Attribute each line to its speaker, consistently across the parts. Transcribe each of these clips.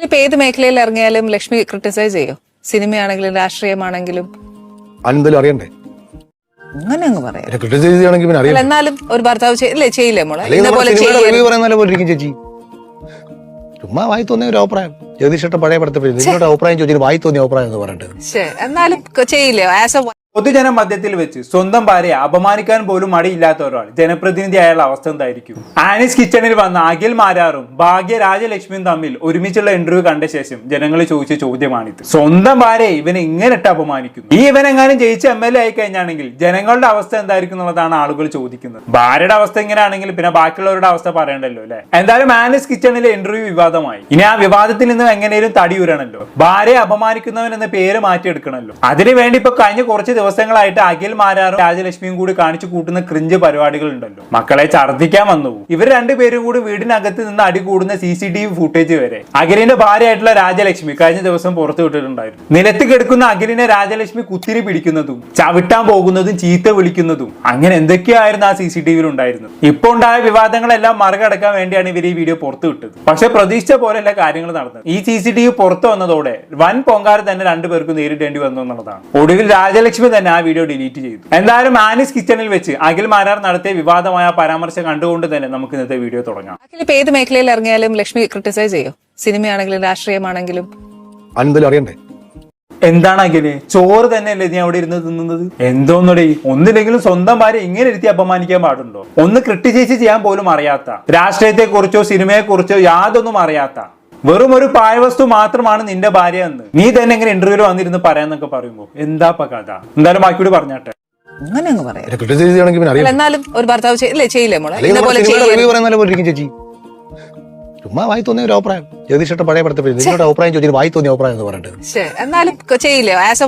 Speaker 1: ഇപ്പൊ ഏത് മേഖലയിൽ ഇറങ്ങിയാലും ലക്ഷ്മി ക്രിട്ടിസൈസ് ചെയ്യോ? സിനിമയാണെങ്കിലും രാഷ്ട്രീയമാണെങ്കിലും
Speaker 2: എന്തെങ്കിലും അറിയണ്ടേ?
Speaker 1: അങ്ങനെ അങ്ങ് പറയാം.
Speaker 2: ക്രിട്ടിസൈസ് ചെയ്യണമെങ്കിൽ പിന്നെ അറിയാം.
Speaker 1: എന്നാലും ഒരു ഭർത്താവ് ചെയ്യില്ലേ മോളെ?
Speaker 2: ചേച്ചി ചുമ്മാ വായി തോന്നിയ ഒരു അഭിപ്രായം. ജഗദീഷേട്ട പഴയ പടത്തിൽ നിങ്ങളുടെ അഭിപ്രായം ചോദിച്ചാൽ വായി തോന്നിയ അഭിപ്രായം എന്ന് പറഞ്ഞിട്ട്
Speaker 1: എന്നാലും ചെയ്യില്ലേ? ആസ് എ
Speaker 3: പൊതുജന മധ്യത്തിൽ വെച്ച് സ്വന്തം ഭാര്യയെ അപമാനിക്കാൻ പോലും മടിയില്ലാത്ത ഒരാൾ ജനപ്രതിനിധിയായുള്ള അവസ്ഥ എന്തായിരിക്കും? ആനീസ് കിച്ചണിൽ വന്ന അഖിൽ മാരാറും ഭാഗ്യ രാജലക്ഷ്മിയും തമ്മിൽ ഒരുമിച്ചുള്ള ഇന്റർവ്യൂ കണ്ട ശേഷം ജനങ്ങൾ ചോദിച്ച ചോദ്യമാണിത്. സ്വന്തം ഭാര്യയെ ഇവനെ ഇങ്ങനെ ഇട്ട് അപമാനിക്കുന്നു. ഈ ഇവനെങ്ങാനും ജയിച്ച് MLA ആയി കഴിഞ്ഞാണെങ്കിൽ ജനങ്ങളുടെ അവസ്ഥ എന്തായിരിക്കും എന്നുള്ളതാണ് ആളുകൾ ചോദിക്കുന്നത്. ഭാര്യയുടെ അവസ്ഥ ഇങ്ങനെയാണെങ്കിൽ പിന്നെ ബാക്കിയുള്ളവരുടെ അവസ്ഥ പറയണ്ടല്ലോ അല്ലെ? എന്തായാലും ആനീസ് കിച്ചണിലെ ഇന്റർവ്യൂ വിവാദമായി. ഇനി ആ വിവാദത്തിൽ നിന്നും എങ്ങനെയും തടിയൂരണല്ലോ. ഭാര്യയെ അപമാനിക്കുന്നവൻ എന്ന പേര് മാറ്റിയെടുക്കണല്ലോ. അതിനുവേണ്ടി ഇപ്പൊ കഴിഞ്ഞ കുറച്ച് ദിവസങ്ങളായിട്ട് അഖിൽ മാരാറും രാജലക്ഷ്മിയും കൂടി കാണിച്ചു കൂട്ടുന്ന ക്രിഞ്ച് പരിപാടികൾ ഉണ്ടല്ലോ. മക്കളെ ഛർദ്ദിക്കാൻ വന്നു. ഇവർ രണ്ടുപേരും കൂടി വീടിനകത്ത് നിന്ന് അടി കൂടുന്ന CCTV ഫുട്ടേജ് വരെ അഖിലിന്റെ ഭാര്യയായിട്ടുള്ള രാജലക്ഷ്മി കഴിഞ്ഞ ദിവസം പുറത്തു വിട്ടിട്ടുണ്ടായിരുന്നു. നിലത്ത് കിടക്കുന്ന അഖിലിനെ രാജലക്ഷ്മി കുത്തിരി പിടിക്കുന്നതും ചവിട്ടാൻ പോകുന്നതും ചീത്ത വിളിക്കുന്നതും അങ്ങനെ എന്തൊക്കെയായിരുന്നു ആ CCTV ഉണ്ടായിരുന്നത്. ഇപ്പോൾ ഉണ്ടായ വിവാദങ്ങളെല്ലാം മറികടക്കാൻ വേണ്ടിയാണ് ഇവർ ഈ വീഡിയോ പുറത്തു വിട്ടത്. പക്ഷെ പ്രതീക്ഷിച്ച പോലെയല്ല കാര്യങ്ങൾ നടന്നത്. ഈ CCTV പുറത്തു വന്നതോടെ വൻ പൊങ്കാര തന്നെ രണ്ടുപേർക്കും നേരിടേണ്ടി വന്നു എന്നുള്ളതാണ്. ഒടുവിൽ രാജലക്ഷ്മി തന്നെ ആ വീഡിയോ ഡിലീറ്റ് ചെയ്തു. എന്തായാലും ആനീസ് കിച്ചണിൽ വെച്ച് അഖിൽ മാരാർ നടത്തിയ വിവാദമായ പരാമർശം കണ്ടുകൊണ്ട് തന്നെ നമുക്ക് ഇന്നത്തെ വീഡിയോ തുടങ്ങാം.
Speaker 1: അഖിൽ ഇപ്പൊ ഏത് മേഖലയിൽ ഇറങ്ങിയാലും ലക്ഷ്മി ക്രിട്ടിസൈസ് ചെയ്യോ? സിനിമയാണെങ്കിലും രാഷ്ട്രീയമാണെങ്കിലും
Speaker 2: എന്തെങ്കിലും അറിയണ്ടേ?
Speaker 3: എന്താണ് അഖില്? ചോറ് തന്നെയല്ലേ നീ അവിടെ ഇരുന്ന് തിന്നുന്നത്? എന്തോന്നടേ, ഒന്നില്ലെങ്കിലും സ്വന്തം ഭാര്യ ഇങ്ങനെ ഇരുത്തി അപമാനിക്കാൻ പാടുണ്ടോ? ഒന്ന് ക്രിട്ടിസൈസ് ചെയ്യാൻ പോലും അറിയാത്ത, രാഷ്ട്രീയത്തെ കുറിച്ചോ സിനിമയെ കുറിച്ചോ യാതൊന്നും അറിയാത്ത വെറും ഒരു പാഴ്വസ്തു മാത്രമാണ് നിന്റെ ഭാര്യ എന്ന് നീ തന്നെ എങ്ങനെ ഇന്റർവ്യൂല് വന്നിരുന്ന് പറയാന്നൊക്കെ പറയുമ്പോ എന്താ കഥ? എന്തായാലും ബാക്കിയോട് പറഞ്ഞാട്ടെ.
Speaker 1: അങ്ങനെ അങ്ങ് പറയാം.
Speaker 2: ക്രിട്ടിസൈസ് ചെയ്യണമെങ്കിൽ പിന്നെ അറിയാം.
Speaker 1: എന്നാലും ഒരു ഭർത്താവ് ചെയ്യില്ലേ മോളെ?
Speaker 2: ചുമ്മാ വായി തോന്നിയ ഒരു അഭിപ്രായം. ജഗദീഷേട്ട പഴയ പടത്തിൽ നിങ്ങളുടെ അഭിപ്രായം ചോദിച്ചാൽ വായി തോന്നിയ അഭിപ്രായം എന്ന് പറഞ്ഞിട്ട്
Speaker 1: എന്നാലും ചെയ്യില്ലേ? ആസ് എ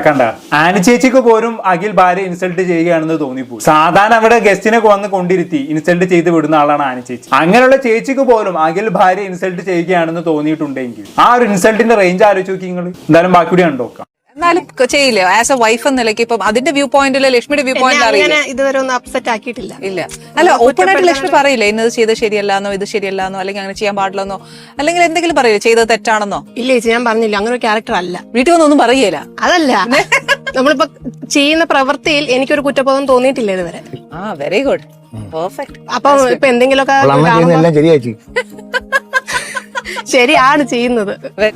Speaker 3: കണ്ട ആനി ചേച്ചിക്ക് പോലും അഖിൽ ഭാര്യ ഇൻസൾട്ട് ചെയ്യുകയാണെന്ന് തോന്നിപ്പോയി. സാധാരണ അവിടെ ഗസ്റ്റിനെ വന്ന് കൊണ്ടിരുത്തി ഇൻസൾട്ട് ചെയ്ത് വിടുന്ന ആളാണ് ആനി ചേച്ചി. അങ്ങനെയുള്ള ചേച്ചിക്ക് പോലും അഖിൽ ഭാര്യ ഇൻസൾട്ട് ചെയ്യുകയാണെന്ന് തോന്നിയിട്ടുണ്ടെങ്കിൽ ആ ഒരു ഇൻസൾട്ടിന്റെ റേഞ്ച് ആലോചിച്ച് നോക്കി നിങ്ങൾ. എന്തായാലും ബാക്കി കണ്ടോക്കാം.
Speaker 1: എന്നാലും ചെയ്യില്ലേ? ആസ് എ വൈഫ് എന്ന നിലയ്ക്ക് ഇപ്പം അതിന്റെ വ്യൂ പോയിന്റില് ലക്ഷ്മിയുടെ വ്യൂ പോയിന്റ് അറിയില്ല.
Speaker 4: ഇതുവരെ ഒന്നും അപ്സെറ്റ് ആക്കിയിട്ടില്ല.
Speaker 1: ഇല്ല, അല്ല ഓപ്പൺ ആയിട്ട് ലക്ഷ്മി പറയില്ല ഇന്നത് ചെയ്ത് ശരിയല്ലാന്നോ, ഇത് ശരിയല്ലാന്നോ, അല്ലെങ്കിൽ അങ്ങനെ ചെയ്യാൻ പാടില്ലെന്നോ, അല്ലെങ്കിൽ എന്തെങ്കിലും പറയില്ല ചെയ്തത് തെറ്റാണെന്നോ?
Speaker 4: ഇല്ല ചേച്ചി, ഞാൻ പറഞ്ഞില്ല, അങ്ങനെ ഒരു ക്യാരക്ടർ അല്ല.
Speaker 1: വീട്ടിൽ വന്നൊന്നും പറയല.
Speaker 4: അതല്ല, നമ്മളിപ്പോ ചെയ്യുന്ന പ്രവൃത്തിയിൽ എനിക്കൊരു കുറ്റബോധം തോന്നിയിട്ടില്ല ഇതുവരെ.
Speaker 1: Very good, perfect.
Speaker 4: അപ്പൊ ഇപ്പൊ എന്തെങ്കിലുമൊക്കെ ശരിയാണ് ചെയ്യുന്നത്.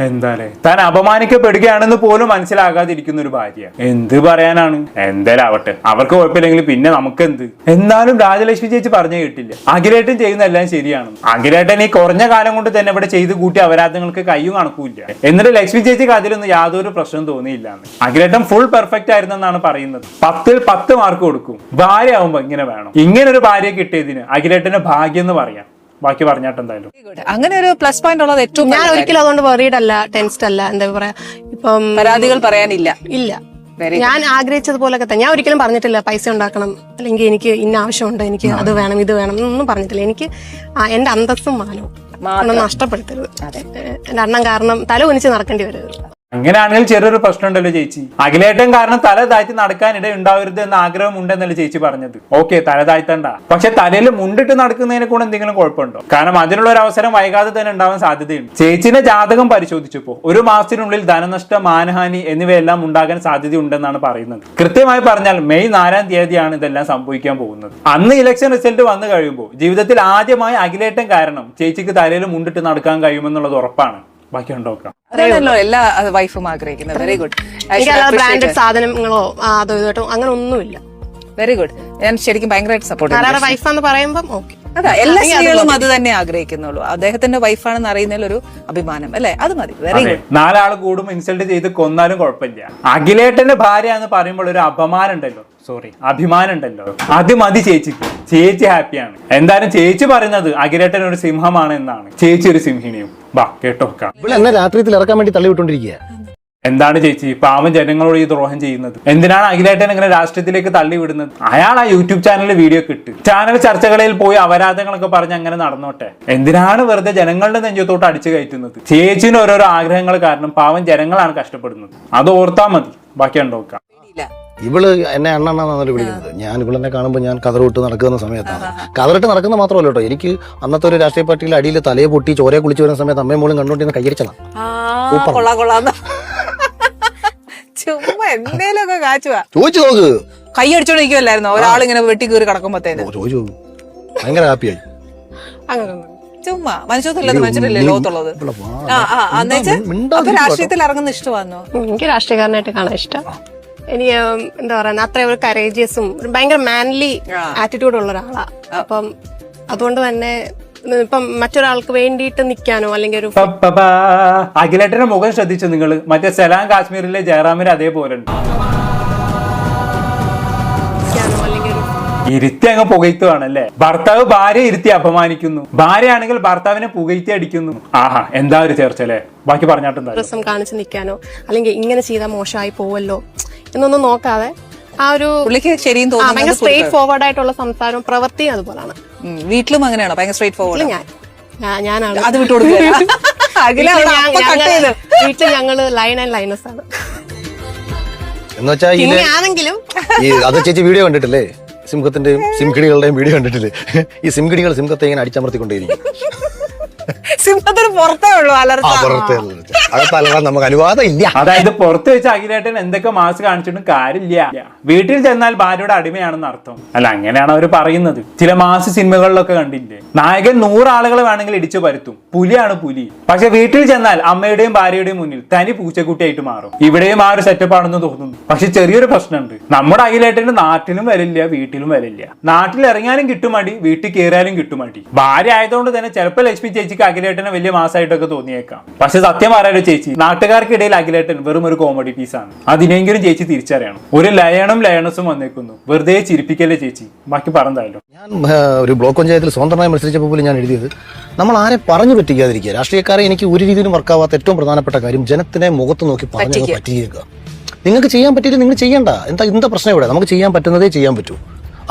Speaker 3: എന്തായാലേ താൻ അപമാനിക്കപ്പെടുകയാണെന്ന് പോലും മനസ്സിലാകാതിരിക്കുന്ന ഒരു ഭാര്യ എന്ത് പറയാനാണ്? എന്തായാലും ആവട്ടെ, അവർക്ക് കുഴപ്പമില്ലെങ്കിൽ പിന്നെ നമുക്ക് എന്ത്. എന്നാലും രാജലക്ഷ്മി ചേച്ചി പറഞ്ഞു കേട്ടില്ല, അഖിലേട്ടൻ ചെയ്യുന്ന എല്ലാം ശരിയാണ്. അഖിലേട്ടൻ ഈ കുറഞ്ഞ കാലം കൊണ്ട് തന്നെ ഇവിടെ ചെയ്ത് കൂട്ടിയ അപരാധങ്ങൾക്ക് കയ്യും കണക്കൂല്ല. എന്നിട്ട് ലക്ഷ്മി ചേച്ചിക്ക് അതിലൊന്നും യാതൊരു പ്രശ്നം തോന്നിയില്ലാന്ന്. അഖിലേട്ടൻ ഫുൾ പെർഫെക്റ്റ് ആയിരുന്നെന്നാണ് പറയുന്നത്. 10ൽ 10 മാർക്ക് കൊടുക്കും. ഭാര്യ ആവുമ്പോ ഇങ്ങനെ വേണം. ഇങ്ങനെ ഒരു ഭാര്യയെ കിട്ടിയതിന് അഖിലേട്ടന്റെ ഭാഗ്യം എന്ന് പറയാം. ബാക്കി പറഞ്ഞാട്ട് എന്തായാലും
Speaker 1: അങ്ങനെ ഒരു പ്ലസ് പോയിന്റ് ഉള്ളത് ഏറ്റവും.
Speaker 4: ഞാൻ ഒരിക്കലും അതുകൊണ്ട് വെറീഡ് അല്ല, ടെൻസ്ഡ് അല്ല. എന്താ പറയാ, ഇപ്പം
Speaker 1: പരാതികൾ പറയാനില്ല.
Speaker 4: ഇല്ല, ഞാൻ ആഗ്രഹിച്ചതുപോലൊക്കെ തന്നെ. ഞാൻ ഒരിക്കലും പറഞ്ഞിട്ടില്ല പൈസ ഉണ്ടാക്കണം, അല്ലെങ്കിൽ എനിക്ക് ഇന്ന ആവശ്യമുണ്ട്, എനിക്ക് അത് വേണം ഇത് വേണം എന്നൊന്നും പറഞ്ഞിട്ടില്ല. എനിക്ക് എന്റെ അന്തസ്സും മാനവും നഷ്ടപ്പെടുത്തരുത്. എന്റെ അണ്ണം കാരണം തല കുനിച്ച് നടക്കേണ്ടി വരരുത്.
Speaker 3: അങ്ങനെയാണെങ്കിൽ ചെറിയൊരു പ്രശ്നം ഉണ്ടല്ലോ ചേച്ചി. അഖിലേട്ടൻ കാരണം തല താഴ്ത്തി നടക്കാനിട ഉണ്ടാവരുത് എന്ന ആഗ്രഹം ഉണ്ടെന്നല്ലേ ചേച്ചി പറഞ്ഞത്. ഓക്കെ, തല താഴ്ത്തണ്ട. പക്ഷെ തലയിൽ മുണ്ടിട്ട് നടക്കുന്നതിനെ കൂടെ എന്തെങ്കിലും കുഴപ്പമുണ്ടോ? കാരണം അതിനുള്ള ഒരു അവസരം വൈകാതെ തന്നെ ഉണ്ടാവാൻ സാധ്യതയുണ്ട്. ചേച്ചിന്റെ ജാതകം പരിശോധിച്ചപ്പോൾ 1 മാസത്തിനുള്ളിൽ ധനനഷ്ടം, മാനഹാനി എന്നിവയെല്ലാം ഉണ്ടാകാൻ സാധ്യതയുണ്ടെന്നാണ് പറയുന്നത്. കൃത്യമായി പറഞ്ഞാൽ മെയ് 4-ാം തീയതിയാണ് ഇതെല്ലാം സംഭവിക്കാൻ പോകുന്നത്. അന്ന് ഇലക്ഷൻ റിസൾട്ട് വന്നു കഴിയുമ്പോൾ ജീവിതത്തിൽ ആദ്യമായി അഖിലേട്ടൻ കാരണം ചേച്ചിക്ക് തലയിൽ മുണ്ടിട്ട് നടക്കാൻ കഴിയുമെന്നുള്ളത് ഉറപ്പാണ്. ബാക്കി ഉണ്ടോക്കാം.
Speaker 1: അതാണല്ലോ എല്ലാ വൈഫും ആഗ്രഹിക്കുന്നത്. Very good.
Speaker 4: ബ്രാൻഡഡ് സാധനങ്ങളോ അതോ ഇതോ അങ്ങനെ ഒന്നുമില്ല.
Speaker 1: Very good. ഞാൻ ശരിക്കും ഭയങ്കരമായിട്ട് സപ്പോർട്ട് ചെയ്യുന്നു.
Speaker 4: വൈഫാന്ന് പറയുമ്പോൾ ഓക്കെ,
Speaker 1: അതാ എല്ലാ സ്ത്രീകളും അത് തന്നെ ആഗ്രഹിക്കുന്നുള്ളൂ. അദ്ദേഹത്തിന്റെ വൈഫാണെന്ന് അറിയുന്നതിൽ ഒരു അഭിമാനം അല്ലേ, അത് മതി. Very good.
Speaker 3: 4 ആൾ കൂടും ഇൻസൾട്ട് ചെയ്ത് കൊന്നാലും കുഴപ്പമില്ല. അഖിലേട്ടന്റെ ഭാര്യ എന്ന് പറയുമ്പോൾ ഒരു അഭിമാനം ഉണ്ടല്ലോ, അത് മതി ചേച്ചിക്ക്. ചേച്ചി ഹാപ്പിയാണ്. എന്തായാലും ചേച്ചി പറയുന്നത് അഖിലേട്ടൻ ഒരു സിംഹമാണ് എന്നാണ്. ചേച്ചി ഒരു സിംഹിണിയും. ബാ കേട്ടോക്കാം.
Speaker 2: രാത്രിയിൽ ഇറക്കാൻ വേണ്ടി തള്ളിവിട്ടോണ്ടിരിക്കുക.
Speaker 3: എന്താണ് ചേച്ചി പാവം ജനങ്ങളോട് ഈ ദ്രോഹം ചെയ്യുന്നത്? എന്തിനാണ് അഖിലേട്ടൻ ഇങ്ങനെ രാഷ്ട്രീയത്തിലേക്ക് തള്ളിവിടുന്നത്? അയാൾ ആ യൂട്യൂബ് ചാനലിൽ വീഡിയോ കിട്ടും, ചാനൽ ചർച്ചകളിൽ പോയി അപരാധങ്ങളൊക്കെ പറഞ്ഞ് അങ്ങനെ നടന്നോട്ടെ. എന്തിനാണ് വെറുതെ ജനങ്ങളുടെ നെഞ്ചത്തോട്ട് അടിച്ചു കയറ്റുന്നത്? ചേച്ചിന് ഓരോരോ ആഗ്രഹങ്ങൾ കാരണം പാവം ജനങ്ങളാണ് കഷ്ടപ്പെടുന്നത്. അത് ഓർത്താ മതി. ബാക്കി ഉണ്ടോക്കാം.
Speaker 2: ഇവള് എന്നെ അണ്ണാന്നാണല്ലോ വിളിക്കുന്നത്. ഞാൻ ഇവളെന്നെ കാണുമ്പോൾ ഞാൻ കതറിട്ട് നടക്കുന്ന സമയത്താണ്. കതറിട്ട് നടക്കുന്ന മാത്രമല്ല കേട്ടോ, എനിക്ക് അന്നത്തെ ഒരു രാഷ്ട്രീയ പാർട്ടിയിൽ അടിയിൽ തലയെ പൊട്ടി ചോരയെ കുളിച്ച് വരുന്ന സമയത്ത് അമ്മയും മോളും കണ്ടുകൊണ്ടിരുന്ന കൈയടിച്ചതാണ്.
Speaker 1: കൊള്ളാന്ന് ചുമ്മാ എന്തേലൊക്കെ കാച്ചുവാ.
Speaker 2: ചോദിച്ചു നോക്ക്.
Speaker 1: കൈ അടിച്ചോണ്ടിരിക്കുവല്ലായിരുന്നോ ഒരാളിങ്ങനെ വെട്ടി കീറി കിടക്കുമ്പോഴത്തേന്?
Speaker 2: ചോദിച്ചു നോക്ക്, ഭയങ്കര ഹാപ്പിയായി.
Speaker 4: അങ്ങനെയൊന്നും
Speaker 1: ചുമ്മാ മനുഷ്യത്തില്ലത് മനുഷ്യരല്ലേ ലോകത്തുള്ളത്. അപ്പൊ രാഷ്ട്രീയത്തിൽ ഇറങ്ങുന്ന ഇഷ്ടമാണോ?
Speaker 4: എനിക്ക് രാഷ്ട്രീയക്കാരനായിട്ട് കാണാൻ ഇഷ്ടം. എനിക്ക് എന്താ പറയുക, അത്ര ഒരു കറേജിയസും ഭയങ്കര മാൻലി ആറ്റിറ്റ്യൂഡ് ഉള്ള ഒരാളാ. അപ്പം അതുകൊണ്ട് തന്നെ ഇപ്പം മറ്റൊരാൾക്ക് വേണ്ടിയിട്ട് നിൽക്കാനോ അല്ലെങ്കിൽ ഒരു
Speaker 3: അഖിലേട്ടന്റെ മുഖം ശ്രദ്ധിച്ചു നിങ്ങൾ? മറ്റേ സലാം കാശ്മീരിലെ ജയറാമിന് അതേപോലെ ഉണ്ട്. ഇരുത്തി അങ്ങ് പുകയ്ത്തുവാണല്ലേ. ഭർത്താവ് ഭാര്യ ഇരുത്തി അപമാനിക്കുന്നു, ഭാര്യയാണെങ്കിൽ ഭർത്താവിനെ പുകയ്ത്തി അടിക്കുന്നു. ആഹാ, എന്താ ഒരു ചേർച്ച അല്ലേ. ബാക്കി പറഞ്ഞാട്ടെന്താ
Speaker 4: രസം കാണിച്ച് നിൽക്കാനോ അല്ലെങ്കിൽ ഇങ്ങനെ ചെയ്താൽ മോശമായി പോവല്ലോ എന്നൊന്നും നോക്കാതെ ആ ഒരു
Speaker 1: ശരിയും തോന്നുന്നു.
Speaker 4: ഭയങ്കര സ്ട്രേറ്റ് ഫോർവേഡ് ആയിട്ടുള്ള സംസാരവും പ്രവൃത്തിയും അതുപോലാണ്.
Speaker 1: വീട്ടിലും അങ്ങനെയാണോ? ഭയങ്കര സ്ട്രേറ്റ് ഫോർവേഡ്.
Speaker 4: ഞാനാണ്
Speaker 1: അത് വിട്ടുകൊടുക്കുക.
Speaker 4: വീട്ടിൽ ഞങ്ങള് ലൈൻ ആൻഡ് ലൈനസ് ആണ്.
Speaker 2: എന്ന് വെച്ചാൽ
Speaker 4: ആണെങ്കിലും
Speaker 2: അത് ചേച്ചി വീഡിയോ കണ്ടിട്ടില്ലേ? സിംഹത്തിന്റെയും സിംകിടികളുടെയും വീഡിയോ കണ്ടിട്ടില്ലേ? ഈ സിംകിടികൾ സിംഹത്തെ ഇങ്ങനെ അടിച്ചമർത്തിക്കൊണ്ടേയിരിക്കും.
Speaker 1: സിംഹത്തിന് പുറത്തേ ഉള്ളൂ
Speaker 2: അകത്തലറാൻ നമുക്ക് അനുവാദം ഇല്ല.
Speaker 3: അതായത് പുറത്ത് വെച്ച് അഖിലേട്ടൻ എന്തൊക്കെ മാസ് കാണിച്ചിട്ടും കാര്യമില്ല. വീട്ടിൽ ചെന്നാൽ ഭാര്യയുടെ അടിമയാണെന്ന് അർത്ഥം. അല്ല, അങ്ങനെയാണ് അവർ പറയുന്നത്. ചില മാസ് സിനിമകളിലൊക്കെ കണ്ടില്ലേ, നായകൻ 100 ആളുകളെ വേണമെങ്കിൽ ഇടിച്ചു പരുത്തും, പുലിയാണ് പുലി. പക്ഷെ വീട്ടിൽ ചെന്നാൽ അമ്മയുടെയും ഭാര്യയുടെയും മുന്നിൽ തനി പൂച്ചക്കുട്ടിയായിട്ട് മാറും. ഇവിടെയും ആ ഒരു സെറ്റപ്പ് ആണെന്ന് തോന്നുന്നു. പക്ഷെ ചെറിയൊരു പ്രശ്നമുണ്ട്. നമ്മുടെ അഖിലേട്ടന് നാട്ടിലും വരില്ല, വീട്ടിലും വരില്ല. നാട്ടിൽ ഇറങ്ങാനും കിട്ടുമടി, വീട്ടിൽ കയറാനും കിട്ടുമടി. ഭാര്യ ആയതുകൊണ്ട് തന്നെ ചിലപ്പോൾ ലക്ഷ്മി ചേച്ചിക്ക് അഖിലേട്ടനെ വലിയ മാസമായിട്ടൊക്കെ തോന്നിയേക്കാം. പക്ഷെ സത്യം പറയാലോ ചേച്ചി, നാട്ടുകാർക്കിടയിൽ അഖിലേട്ടൻ വെറും ഒരു കോമഡി പീസാണ്. അതിനെങ്കിലും ചേച്ചി തിരിച്ചറിയണം. ഒരു ലയണസും വന്നേക്കുന്നു. വെറുതെ ചിരിപ്പിക്കല്ലേ ചേച്ചി. ബാക്കി പറഞ്ഞാലോ.
Speaker 2: ഞാൻ ഒരു ബ്ലോക്ക് പഞ്ചായത്തിൽ സ്വതന്ത്രമായി മത്സരിച്ചപ്പോൾ പോലും ഞാൻ എഴുതിയത്, നമ്മൾ ആരെ പറഞ്ഞു പറ്റിക്കാതിരിക്കുക. രാഷ്ട്രീയക്കാരെ എനിക്ക് ഒരു രീതിയിലും വർക്കാവാത്ത ഏറ്റവും പ്രധാനപ്പെട്ട കാര്യം ജനത്തിനെ മുഖത്ത് നോക്കി പറഞ്ഞു പറ്റിയേക്കുക. നിങ്ങൾക്ക് ചെയ്യാൻ പറ്റിയില്ല, നിങ്ങൾ ചെയ്യണ്ട. എന്താ പ്രശ്നം ഇവിടെ? നമുക്ക് ചെയ്യാൻ പറ്റുന്നതേ ചെയ്യാൻ പറ്റൂ.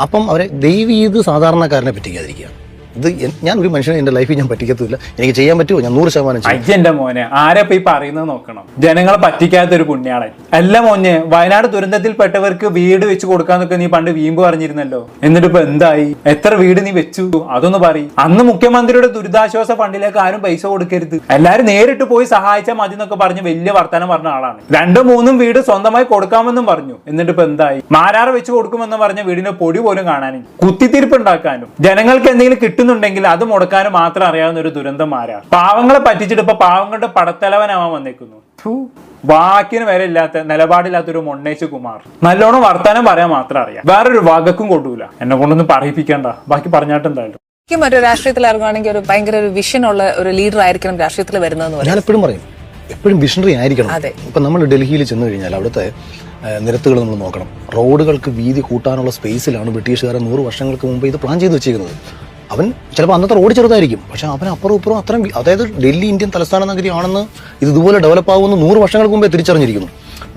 Speaker 2: അപ്പം അവരെ ദയവ് ചെയ്ത് സാധാരണക്കാരനെ പറ്റിക്കാതിരിക്കുക. ഇത് ഞാൻ ഒരു മനുഷ്യനെ എന്റെ ലൈഫിൽ ഞാൻ പറ്റിക്കത്തില്ല. എനിക്ക് ചെയ്യാൻ പറ്റുമോ? ഞാൻ 100% ചെയ്യും.
Speaker 3: എന്റെ മോനെ, ആരെപ്പോ ഈ പറയുന്നത് നോക്കണം. ജനങ്ങളെ പറ്റിക്കാത്തൊരു പുണ്യാളൻ അല്ല മോനെ. വയനാട് ദുരന്തത്തിൽപ്പെട്ടവർക്ക് വീട് വെച്ച് കൊടുക്കാന്നൊക്കെ നീ പണ്ട് വീമ്പ് പറഞ്ഞിരുന്നല്ലോ. എന്നിട്ട് ഇപ്പൊ എന്തായി? എത്ര വീട് നീ വെച്ചു? അതൊന്ന് പറയും. അന്ന് മുഖ്യമന്ത്രിയുടെ ദുരിതാശ്വാസ ഫണ്ടിലേക്ക് ആരും പൈസ കൊടുക്കരുത്, എല്ലാരും നേരിട്ട് പോയി സഹായിച്ചാൽ മതി എന്നൊക്കെ പറഞ്ഞ് വലിയ വർത്തമാനം പറഞ്ഞ ആളാണ്. 2ഉം 3ഉം വീട് സ്വന്തമായി കൊടുക്കാമെന്നും പറഞ്ഞു. എന്നിട്ട് ഇപ്പൊ എന്തായി? മാരാറ് വെച്ച് കൊടുക്കുമെന്ന് പറഞ്ഞ വീടിന്റെ പൊടി പോലും കാണാനും കുത്തിത്തിരിപ്പ് ഉണ്ടാക്കാനും ജനങ്ങൾക്ക് എന്തെങ്കിലും കിട്ടുന്നുണ്ടെങ്കിൽ അത് മുടക്കാനും മാത്രം അറിയാവുന്ന ഒരു ദുരന്തമാരാണ്. പാവങ്ങളെ പറ്റിച്ചിട്ട് ഇപ്പൊ പാവങ്ങളുടെ പടത്തലവനാവാൻ വന്നേക്കുന്നു. വാക്കിന് വരെ ഇല്ലാത്ത, നിലപാടില്ലാത്തൊരു മൊണ്ണേച്ച് കുമാർ. നല്ലോണം വർത്താനം പറയാൻ മാത്രം അറിയാം, വേറൊരു വകക്കും കൊണ്ടുപോല. എന്നെ കൊണ്ടൊന്നും പറയിപ്പിക്കണ്ട. ബാക്കി പറഞ്ഞാട്ടെന്തായാലും.
Speaker 1: മറ്റൊരു രാഷ്ട്രീയത്തിൽ ഇറങ്ങുകയാണെങ്കിൽ ഒരു ഭയങ്കര ഒരു വിഷൻ ഉള്ള ഒരു ലീഡർ ആയിരിക്കണം രാഷ്ട്രീയത്തിൽ വരുന്നതെന്ന്
Speaker 2: ഞാൻ എപ്പോഴും പറയും. എപ്പോഴും വിഷണറി ആയിരിക്കണം. ഇപ്പൊ നമ്മൾ ഡൽഹിയിൽ ചെന്ന് കഴിഞ്ഞാൽ അവിടുത്തെ നിരത്തുകൾ നമ്മൾ നോക്കണം. റോഡുകൾക്ക് വീതി കൂട്ടാനുള്ള സ്പേസിലാണ് ബ്രിട്ടീഷുകാരൻ 100 വർഷങ്ങൾക്ക് മുമ്പ് ഇത് പ്ലാൻ ചെയ്ത് വെച്ചിരിക്കുന്നത്. അവൻ ചിലപ്പോൾ അന്നത്തെ റോഡ് ചെറുതായിരിക്കും, പക്ഷെ അവൻ അപ്പുറം ഇപ്പുറം അത്രയും, അതായത് ഡൽഹി ഇന്ത്യൻ തലസ്ഥാന നഗരി ആണെന്ന്, ഇത് ഇതുപോലെ ഡെവലപ്പ് ആവുമെന്ന് 100 വർഷങ്ങൾക്ക് മുമ്പേ തിരിച്ചറിഞ്ഞിരിക്കുന്നു.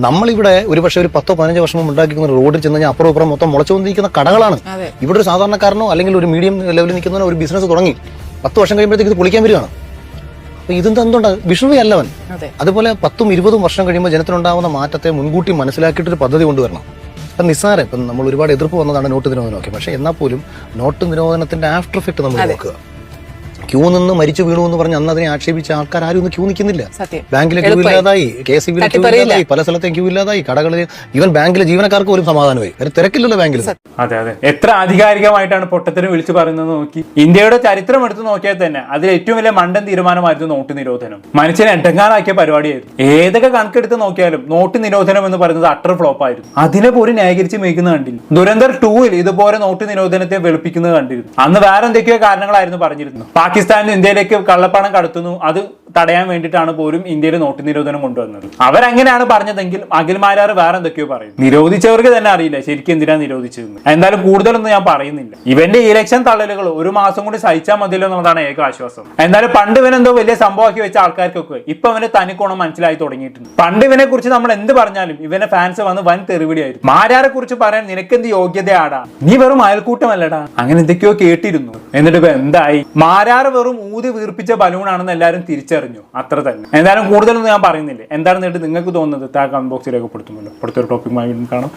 Speaker 2: നമ്മളിവിടെ ഒരു പക്ഷേ ഒരു 10-15 വർഷം മുമ്പ് ഉണ്ടാക്കിക്കുന്ന റോഡിൽ ചെന്ന് കഴിഞ്ഞാൽ അപ്പുറം ഇപ്പുറം മൊത്തം മുളച്ചു വന്നിരിക്കുന്ന കടകളാണ്. ഇവിടെ ഒരു സാധാരണക്കാരനോ അല്ലെങ്കിൽ ഒരു മീഡിയം ലെവലിൽ നിൽക്കുന്നവനോ ഒരു ബിസിനസ് തുടങ്ങി 10 വർഷം കഴിയുമ്പോഴത്തേക്ക് ഇത് പൊളിക്കാൻ വരികയാണ്. അപ്പൊ ഇതെന്താ എന്തുകൊണ്ടാണ്? വിഷണറി അല്ലവൻ. അതുപോലെ 10-20 വർഷം കഴിയുമ്പോൾ ജനത്തിനുണ്ടാവുന്ന മാറ്റത്തെ മുൻകൂട്ടി മനസ്സിലാക്കിയിട്ടൊരു പദ്ധതി കൊണ്ടുവരണം. അപ്പം നിസ്സാരം, ഇപ്പം നമ്മൾ ഒരുപാട് എതിർപ്പ് വന്നതാണ് നോട്ട് നിരോധനമൊക്കെ. പക്ഷെ എന്നാൽ പോലും നോട്ട് നിരോധനത്തിന്റെ ആഫ്റ്റർ എഫക്ട് നമ്മൾ നോക്കുക. ക്യൂ നിന്ന് മരിച്ചു വീണു എന്ന് പറഞ്ഞ് അന്ന് അതിനെ ആക്ഷേപിച്ച ആൾക്കാർ ആരും ഒന്നും ക്യൂ നിൽക്കുന്നില്ല. ബാങ്കിലെ ക്യൂ ഇല്ലാതായി, KCB ക്യൂ ഇല്ലാതായി, പല സ്ഥലത്തും ക്യൂ ഇല്ലാതായി, കടകളിൽ, ഈവൻ ബാങ്കിലെ ജീവനക്കാർക്ക് പോലും സമാധാനമായി. തിരക്കില്ലല്ലോ ബാങ്കിൽ.
Speaker 3: അതെ അതെ, എത്ര ആധികാരികമായിട്ടാണ് പൊട്ടത്തിന് വിളിച്ചു പറയുന്നത് നോക്കി. ഇന്ത്യയുടെ ചരിത്രം എടുത്ത് നോക്കിയാൽ തന്നെ അതിൽ ഏറ്റവും വലിയ മണ്ടൻ തീരുമാനമായിരുന്നു നോട്ട് നിരോധനം. മനുഷ്യനെ എട്ടങ്ങാറാക്കിയ പരിപാടിയായിരുന്നു. ഏതൊക്കെ കണക്കെടുത്ത് നോക്കിയാലും നോട്ട് നിരോധനം എന്ന് പറയുന്നത് അട്ടർ ഫ്ലോപ്പ് ആയിരുന്നു. അതിനെ പോലും ന്യായീകരിച്ച് മേയ്ക്കുന്നത് കണ്ടില്ല. ദുരന്തർ 2-ൽ ഇതുപോലെ നോട്ട് നിരോധനത്തെ വെളുപ്പിക്കുന്നത് കണ്ടിരുന്നു. അന്ന് വേറെ എന്തൊക്കെയോ കാരണങ്ങളായിരുന്നു പറഞ്ഞിരുന്നു. പാകിസ്ഥാനിൽ ഇന്ത്യയിലേക്ക് കള്ളപ്പണം കടത്തുന്നു, അത് തടയാൻ വേണ്ടിയിട്ടാണ് പോലും ഇന്ത്യയിൽ നോട്ട് നിരോധനം കൊണ്ടുവന്നത്. അവരങ്ങനെയാണ് പറഞ്ഞതെങ്കിൽ അഖിൽമാരാർ വേറെ എന്തൊക്കെയോ പറയും. നിരോധിച്ചവർക്ക് തന്നെ അറിയില്ല ശരിക്കും എന്തിനാ നിരോധിച്ചതെന്ന്. എന്തായാലും കൂടുതലൊന്നും ഞാൻ പറയുന്നില്ല. ഇവന്റെ ഇലക്ഷൻ തള്ളലുകൾ 1 മാസം കൂടി സഹിച്ചാൽ മതിയല്ലോ എന്നുള്ളതാണ് ഏക ആശ്വാസം. എന്തായാലും പണ്ട് ഇവനെന്തോ വലിയ സംഭവമാക്കി വെച്ച ആൾക്കാർക്കൊക്കെ ഇപ്പൊ അവന്റെ തനിക്കോണം മനസ്സിലായി തുടങ്ങിയിട്ടുണ്ട്. പണ്ട് ഇവനെ കുറിച്ച് നമ്മൾ എന്ത് പറഞ്ഞാലും ഇവന്റെ ഫാൻസ് വന്ന് വൻ തെറിവിടിയായിരുന്നു. മാരാരെ കുറിച്ച് പറയാൻ നിനക്കെന്ത് യോഗ്യതയാടാ, നീ വെറും അയൽക്കൂട്ടമല്ലടാ, അങ്ങനെ എന്തൊക്കെയോ കേട്ടിരുന്നു. എന്നിട്ട് ഇപ്പൊ എന്തായി? മാരാർ വെറും ഊതി വീർപ്പിച്ച ബലൂണാണെന്ന് എല്ലാവരും തിരിച്ചറിഞ്ഞു. അത്ര തന്നെ. എന്തായാലും കൂടുതലൊന്നും ഞാൻ പറയുന്നില്ല. എന്താണ് നിങ്ങൾക്ക് തോന്നുന്നത്? താഴെ കമന്റ് ബോക്സിൽ രേഖപ്പെടുത്തുമല്ലോ. അടുത്തൊരു ടോപ്പിക്കുമായി കാണാം.